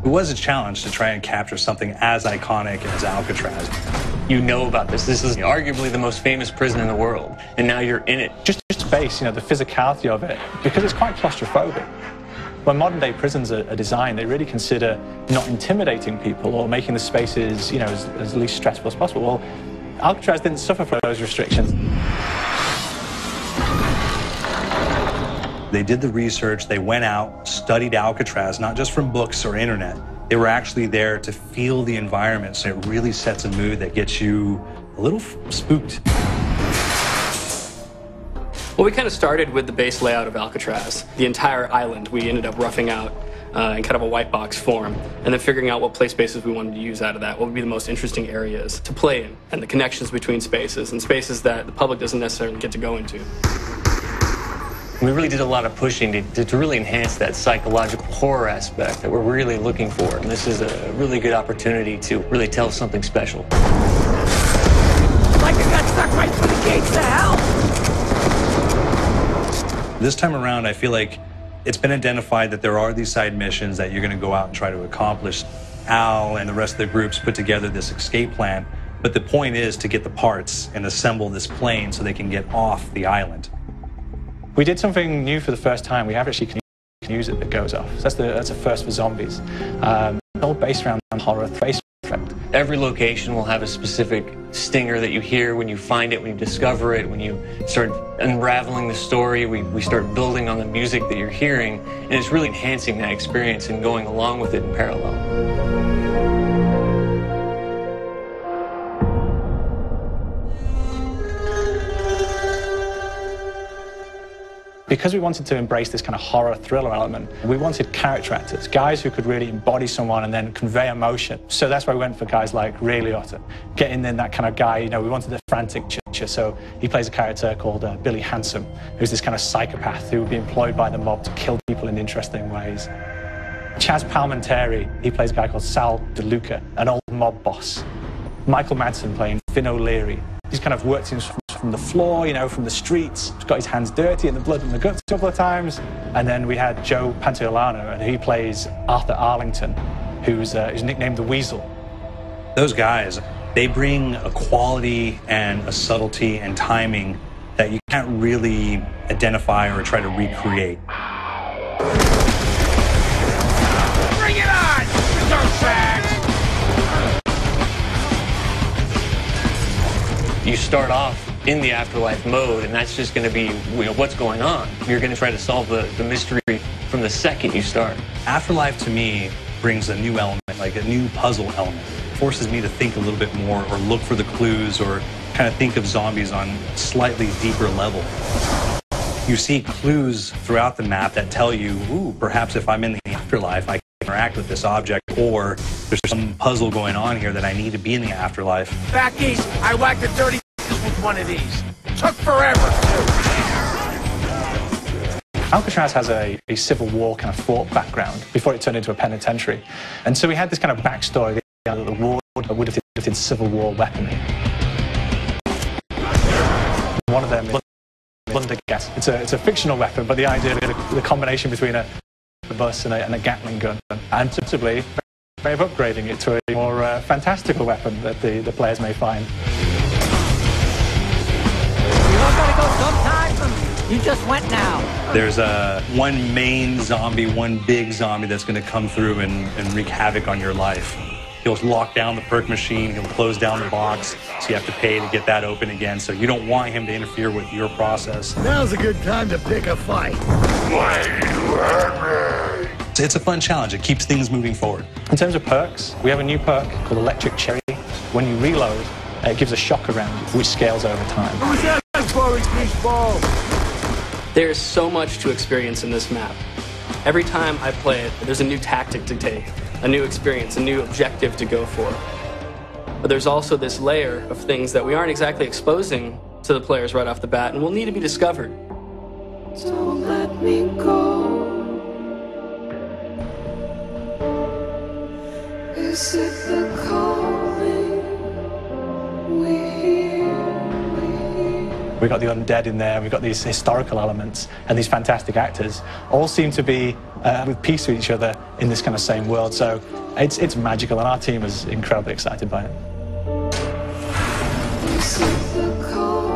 It was a challenge to try and capture something as iconic as Alcatraz. You know about this. This is arguably the most famous prison in the world, and now you're in it. Just space, the physicality of it, because it's quite claustrophobic. When modern-day prisons are designed, they really consider not intimidating people or making the spaces, as least stressful as possible. Well, Alcatraz didn't suffer from those restrictions. They did the research, they went out, studied Alcatraz, not just from books or internet. They were actually there to feel the environment, so it really sets a mood that gets you a little spooked. Well, we kind of started with the base layout of Alcatraz. The entire island we ended up roughing out in kind of a white box form, and then figuring out what play spaces we wanted to use out of that, what would be the most interesting areas to play in, and the connections between spaces, and spaces that the public doesn't necessarily get to go into. We really did a lot of pushing to really enhance that psychological horror aspect that we're really looking for. And this is a really good opportunity to really tell something special. Like I got stuck right through the gates to hell! This time around, I feel like it's been identified that there are these side missions that you're going to go out and try to accomplish. Al and the rest of the groups put together this escape plan, but the point is to get the parts and assemble this plane so they can get off the island. We did something new for the first time. We have actually can use it that goes off. So that's a first for zombies. All based around horror space effect. Every location will have a specific stinger that you hear when you find it, when you discover it, when you start unraveling the story, we start building on the music that you're hearing, and it's really enhancing that experience and going along with it in parallel. Because we wanted to embrace this kind of horror thriller element, we wanted character actors, guys who could really embody someone and then convey emotion. So that's why we went for guys like Ray Liotta, getting in that kind of guy, we wanted a frantic chicher. So he plays a character called Billy Handsome, who's this kind of psychopath who would be employed by the mob to kill people in interesting ways. Chaz Palminteri, he plays a guy called Sal DeLuca, an old mob boss. Michael Madsen playing Finn O'Leary. He's kind of worked from the floor, from the streets. He's got his hands dirty and the blood and the guts a couple of times. And then we had Joe Pantoliano, and he plays Arthur Arlington, who's nicknamed the Weasel. Those guys, they bring a quality and a subtlety and timing that you can't really identify or try to recreate. Bring it on, dirtbags! You start off in the afterlife mode, and that's just going to be what's going on. You're going to try to solve the mystery from the second you start. Afterlife to me brings a new element, like a new puzzle element. It forces me to think a little bit more or look for the clues or kind of think of zombies on a slightly deeper level. You see clues throughout the map that tell you, ooh, perhaps if I'm in the afterlife, I can interact with this object, or there's some puzzle going on here that I need to be in the afterlife. Back east, I whacked a dirty with one of these. Took forever. Alcatraz has a Civil War kind of fort background before it turned into a penitentiary. And so we had this kind of backstory that the war would have lifted Civil War weaponry. One of them is Thunder gas. It's a fictional weapon, but the idea of the combination between a bus and a Gatling gun, and possibly way of upgrading it to a more fantastical weapon that the players may find. You all gotta go sometime. You just went now. There's one main zombie, one big zombie that's going to come through and wreak havoc on your life. He'll lock down the perk machine, he'll close down the box, so you have to pay to get that open again. So you don't want him to interfere with your process. Now's a good time to pick a fight. It's a fun challenge. It keeps things moving forward. In terms of perks, we have a new perk called Electric Cherry. When you reload, it gives a shock around you, which scales over time. Who's that ball? There's so much to experience in this map. Every time I play it, there's a new tactic to take, a new experience, a new objective to go for. But there's also this layer of things that we aren't exactly exposing to the players right off the bat and will need to be discovered. Don't let me go. Is it the calling we hear? We've got the undead in there, we've got these historical elements, and these fantastic actors all seem to be with peace with each other in this kind of same world. So it's magical, and our team is incredibly excited by it. You set the cold.